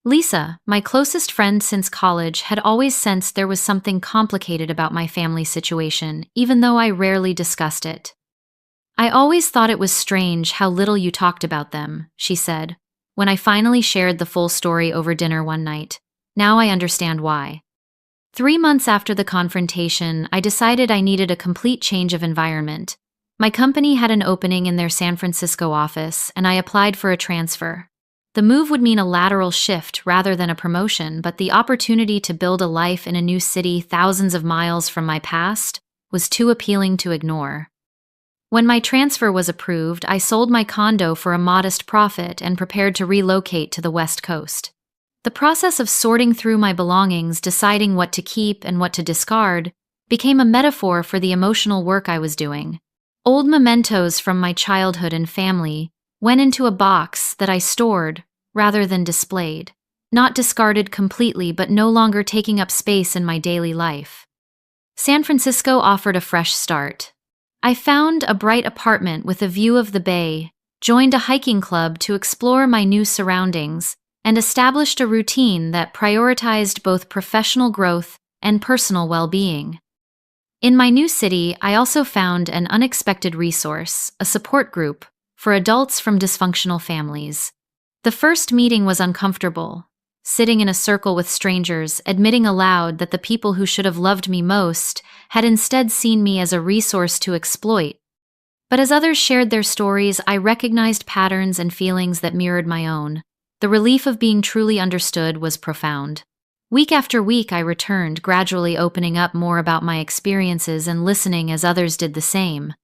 Lisa, my closest friend since college, had always sensed there was something complicated about my family situation, even though I rarely discussed it. I always thought it was strange how little you talked about them, she said. when I finally shared the full story over dinner one night. Now I understand why. 3 months after the confrontation, I decided I needed a complete change of environment. My company had an opening in their San Francisco office, and I applied for a transfer. The move would mean a lateral shift rather than a promotion, but the opportunity to build a life in a new city thousands of miles from my past was too appealing to ignore. When my transfer was approved, I sold my condo for a modest profit and prepared to relocate to the West Coast. The process of sorting through my belongings, deciding what to keep and what to discard, became a metaphor for the emotional work I was doing. Old mementos from my childhood and family went into a box that I stored rather than displayed, not discarded completely but no longer taking up space in my daily life. San Francisco offered a fresh start. I found a bright apartment with a view of the bay, joined a hiking club to explore my new surroundings, and established a routine that prioritized both professional growth and personal well-being. In my new city, I also found an unexpected resource, a support group for adults from dysfunctional families. The first meeting was uncomfortable, sitting in a circle with strangers, admitting aloud that the people who should have loved me most had instead seen me as a resource to exploit. But as others shared their stories, I recognized patterns and feelings that mirrored my own. The relief of being truly understood was profound. Week after week, I returned, gradually opening up more about my experiences and listening as others did the same.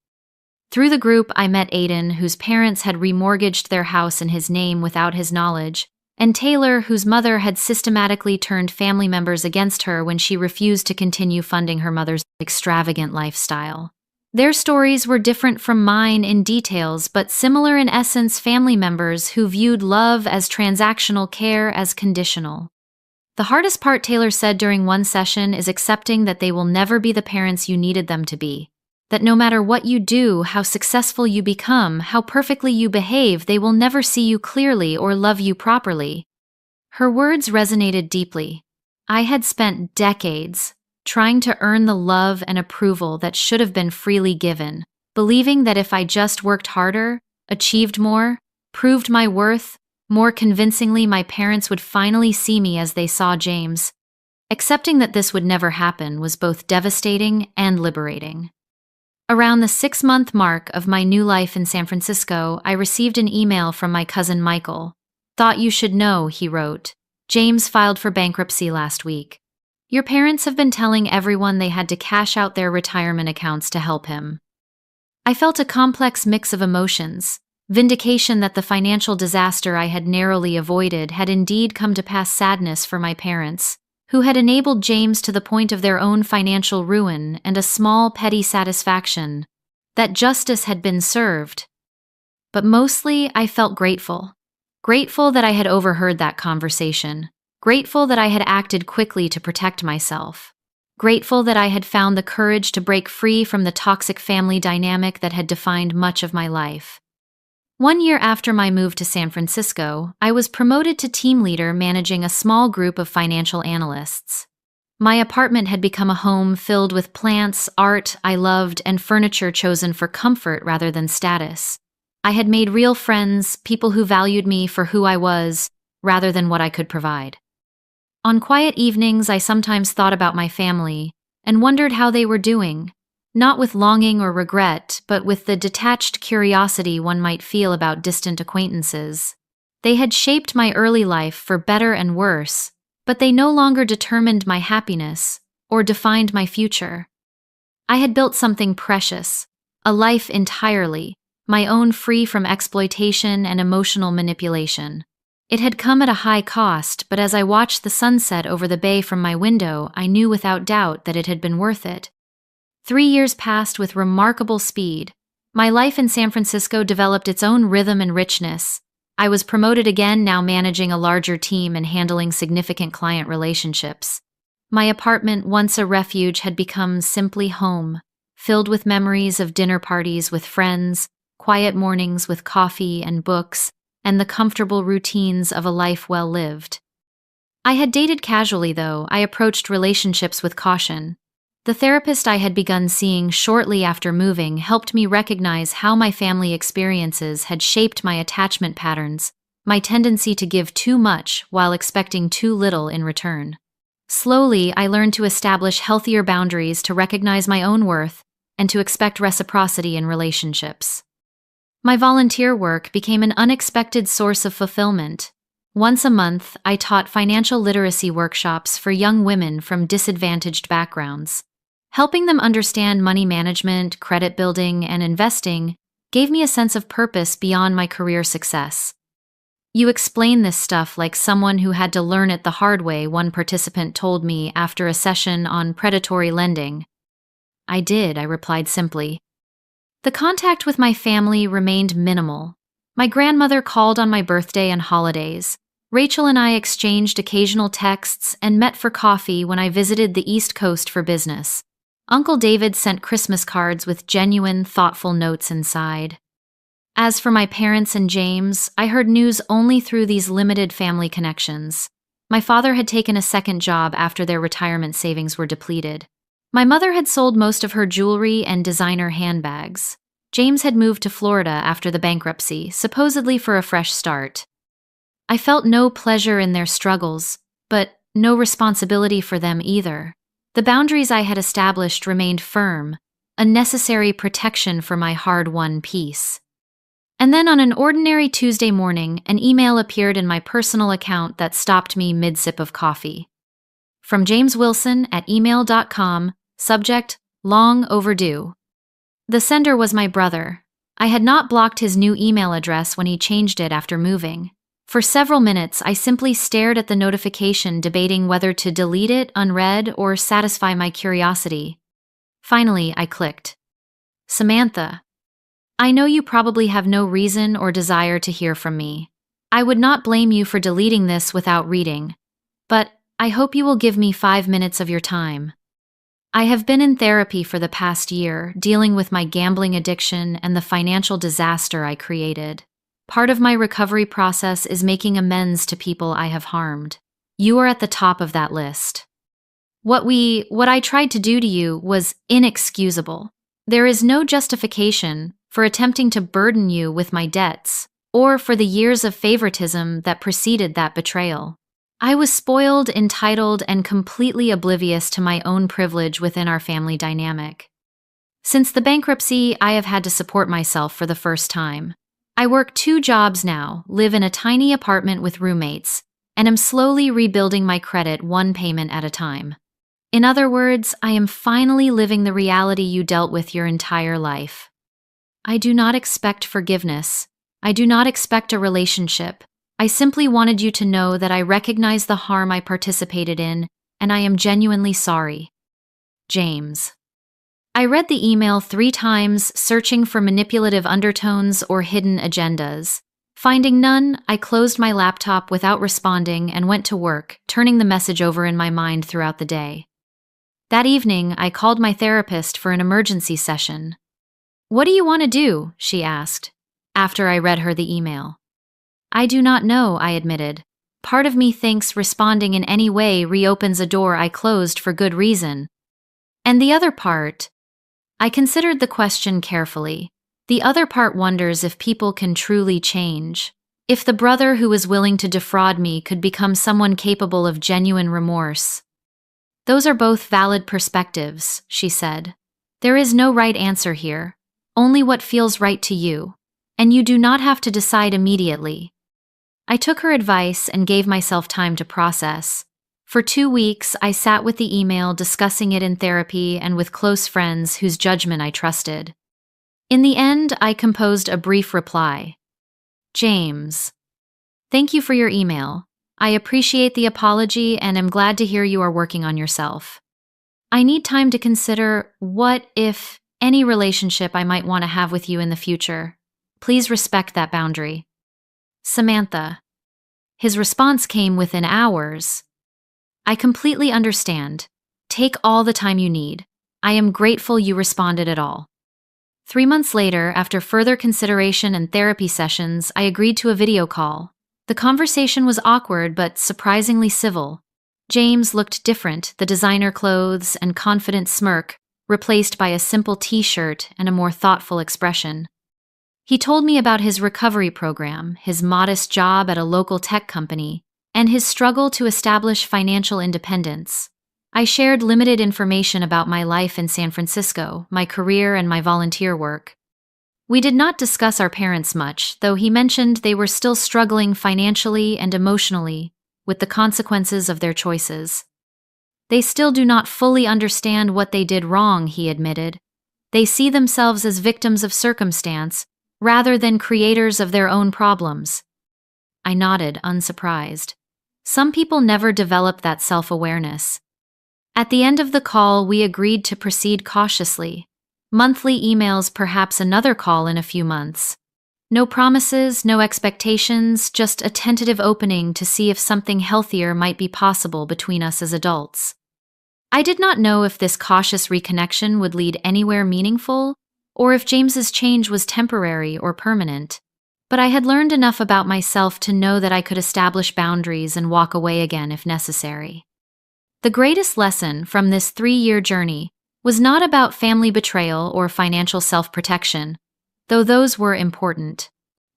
Through the group, I met Aiden, whose parents had remortgaged their house in his name without his knowledge, and Taylor, whose mother had systematically turned family members against her when she refused to continue funding her mother's extravagant lifestyle. Their stories were different from mine in details, but similar in essence, family members who viewed love as transactional, care as conditional. The hardest part, Taylor said during one session, is accepting that they will never be the parents you needed them to be. That no matter what you do, how successful you become, how perfectly you behave, they will never see you clearly or love you properly. Her words resonated deeply. I had spent decades trying to earn the love and approval that should have been freely given, believing that if I just worked harder, achieved more, proved my worth, more convincingly my parents would finally see me as they saw James. Accepting that this would never happen was both devastating and liberating. Around the 6-month mark of my new life in San Francisco, I received an email from my cousin Michael. "Thought you should know," he wrote. "James filed for bankruptcy last week. Your parents have been telling everyone they had to cash out their retirement accounts to help him." I felt a complex mix of emotions. Vindication that the financial disaster I had narrowly avoided had indeed come to pass, sadness for my parents, who had enabled James to the point of their own financial ruin, and a small petty satisfaction that justice had been served. But mostly, I felt grateful. Grateful that I had overheard that conversation. Grateful that I had acted quickly to protect myself. Grateful that I had found the courage to break free from the toxic family dynamic that had defined much of my life. 1 year after my move to San Francisco, I was promoted to team leader, managing a small group of financial analysts. My apartment had become a home filled with plants, art I loved, and furniture chosen for comfort rather than status. I had made real friends, people who valued me for who I was, rather than what I could provide. On quiet evenings, I sometimes thought about my family and wondered how they were doing. Not with longing or regret, but with the detached curiosity one might feel about distant acquaintances. They had shaped my early life for better and worse, but they no longer determined my happiness or defined my future. I had built something precious, a life entirely, my own, free from exploitation and emotional manipulation. It had come at a high cost, but as I watched the sunset over the bay from my window, I knew without doubt that it had been worth it. 3 years passed with remarkable speed. My life in San Francisco developed its own rhythm and richness. I was promoted again, now managing a larger team and handling significant client relationships. My apartment, once a refuge, had become simply home, filled with memories of dinner parties with friends, quiet mornings with coffee and books, and the comfortable routines of a life well lived. I had dated casually, though. I approached relationships with caution. The therapist I had begun seeing shortly after moving helped me recognize how my family experiences had shaped my attachment patterns, my tendency to give too much while expecting too little in return. Slowly, I learned to establish healthier boundaries to recognize my own worth and to expect reciprocity in relationships. My volunteer work became an unexpected source of fulfillment. Once a month, I taught financial literacy workshops for young women from disadvantaged backgrounds. Helping them understand money management, credit building, and investing gave me a sense of purpose beyond my career success. "You explain this stuff like someone who had to learn it the hard way," one participant told me after a session on predatory lending. "I did," I replied simply. The contact with my family remained minimal. My grandmother called on my birthday and holidays. Rachel and I exchanged occasional texts and met for coffee when I visited the East Coast for business. Uncle David sent Christmas cards with genuine, thoughtful notes inside. As for my parents and James, I heard news only through these limited family connections. My father had taken a second job after their retirement savings were depleted. My mother had sold most of her jewelry and designer handbags. James had moved to Florida after the bankruptcy, supposedly for a fresh start. I felt no pleasure in their struggles, but no responsibility for them either. The boundaries I had established remained firm, a necessary protection for my hard-won peace. And then on an ordinary Tuesday morning, an email appeared in my personal account that stopped me mid-sip of coffee. From James Wilson at email.com, subject, long overdue. The sender was my brother. I had not blocked his new email address when he changed it after moving. For several minutes, I simply stared at the notification, debating whether to delete it unread or satisfy my curiosity. Finally, I clicked. "Samantha, I know you probably have no reason or desire to hear from me. I would not blame you for deleting this without reading, but I hope you will give me 5 minutes of your time. I have been in therapy for the past year, dealing with my gambling addiction and the financial disaster I created. Part of my recovery process is making amends to people I have harmed. You are at the top of that list. What I tried to do to you was inexcusable. There is no justification for attempting to burden you with my debts, or for the years of favoritism that preceded that betrayal. I was spoiled, entitled, and completely oblivious to my own privilege within our family dynamic. Since the bankruptcy, I have had to support myself for the first time. I work 2 jobs now, live in a tiny apartment with roommates, and am slowly rebuilding my credit one payment at a time. In other words, I am finally living the reality you dealt with your entire life. I do not expect forgiveness. I do not expect a relationship. I simply wanted you to know that I recognize the harm I participated in, and I am genuinely sorry. James." I read the email 3 times, searching for manipulative undertones or hidden agendas. Finding none, I closed my laptop without responding and went to work, turning the message over in my mind throughout the day. That evening, I called my therapist for an emergency session. "What do you want to do?" she asked, after I read her the email. "I do not know," I admitted. "Part of me thinks responding in any way reopens a door I closed for good reason. And the other part..." I considered the question carefully. The other part wonders if people can truly change. If the brother who was willing to defraud me could become someone capable of genuine remorse. "Those are both valid perspectives," she said. "There is no right answer here, only what feels right to you, and you do not have to decide immediately." I took her advice and gave myself time to process. For 2 weeks, I sat with the email, discussing it in therapy and with close friends whose judgment I trusted. In the end, I composed a brief reply. "James, thank you for your email. I appreciate the apology and am glad to hear you are working on yourself. I need time to consider what, if any, relationship I might want to have with you in the future. Please respect that boundary. Samantha." His response came within hours. "I completely understand. Take all the time you need. I am grateful you responded at all." 3 months later, after further consideration and therapy sessions, I agreed to a video call. The conversation was awkward but surprisingly civil. James looked different, the designer clothes and confident smirk replaced by a simple t-shirt and a more thoughtful expression. He told me about his recovery program, his modest job at a local tech company, and his struggle to establish financial independence. I shared limited information about my life in San Francisco, my career, and my volunteer work. We did not discuss our parents much, though he mentioned they were still struggling financially and emotionally with the consequences of their choices. They still do not fully understand what they did wrong, he admitted. They see themselves as victims of circumstance rather than creators of their own problems. I nodded, unsurprised. Some people never develop that self-awareness. At the end of the call, we agreed to proceed cautiously. Monthly emails, perhaps another call in a few months. No promises, no expectations, just a tentative opening to see if something healthier might be possible between us as adults. I did not know if this cautious reconnection would lead anywhere meaningful, or if James's change was temporary or permanent. But I had learned enough about myself to know that I could establish boundaries and walk away again if necessary. The greatest lesson from this 3-year journey was not about family betrayal or financial self-protection, though those were important.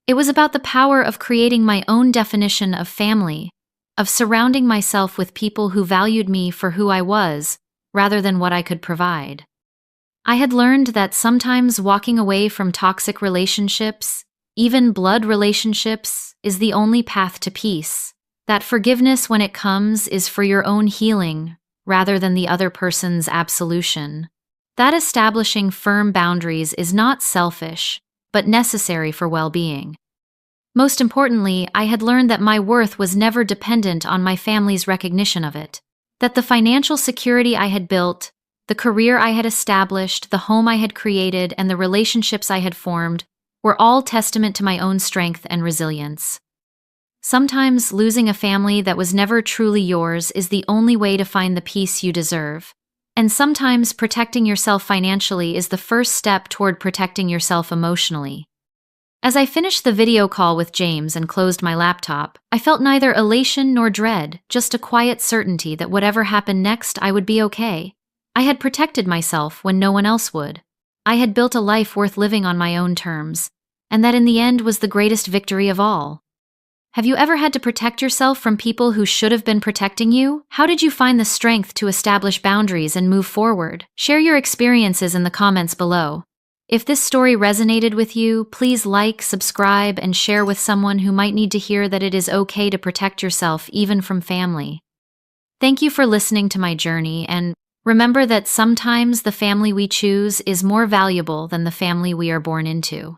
It was about the power of creating my own definition of family, of surrounding myself with people who valued me for who I was, rather than what I could provide. I had learned that sometimes walking away from toxic relationships, even blood relationships, is the only path to peace. That forgiveness, when it comes, is for your own healing, rather than the other person's absolution. That establishing firm boundaries is not selfish, but necessary for well-being. Most importantly, I had learned that my worth was never dependent on my family's recognition of it. That the financial security I had built, the career I had established, the home I had created, and the relationships I had formed were all testament to my own strength and resilience. Sometimes losing a family that was never truly yours is the only way to find the peace you deserve. And sometimes protecting yourself financially is the first step toward protecting yourself emotionally. As I finished the video call with James and closed my laptop, I felt neither elation nor dread, just a quiet certainty that whatever happened next, I would be okay. I had protected myself when no one else would. I had built a life worth living on my own terms, and that in the end was the greatest victory of all. Have you ever had to protect yourself from people who should have been protecting you? How did you find the strength to establish boundaries and move forward? Share your experiences in the comments below. If this story resonated with you, please like, subscribe, and share with someone who might need to hear that it is okay to protect yourself even from family. Thank you for listening to my journey, and remember that sometimes the family we choose is more valuable than the family we are born into.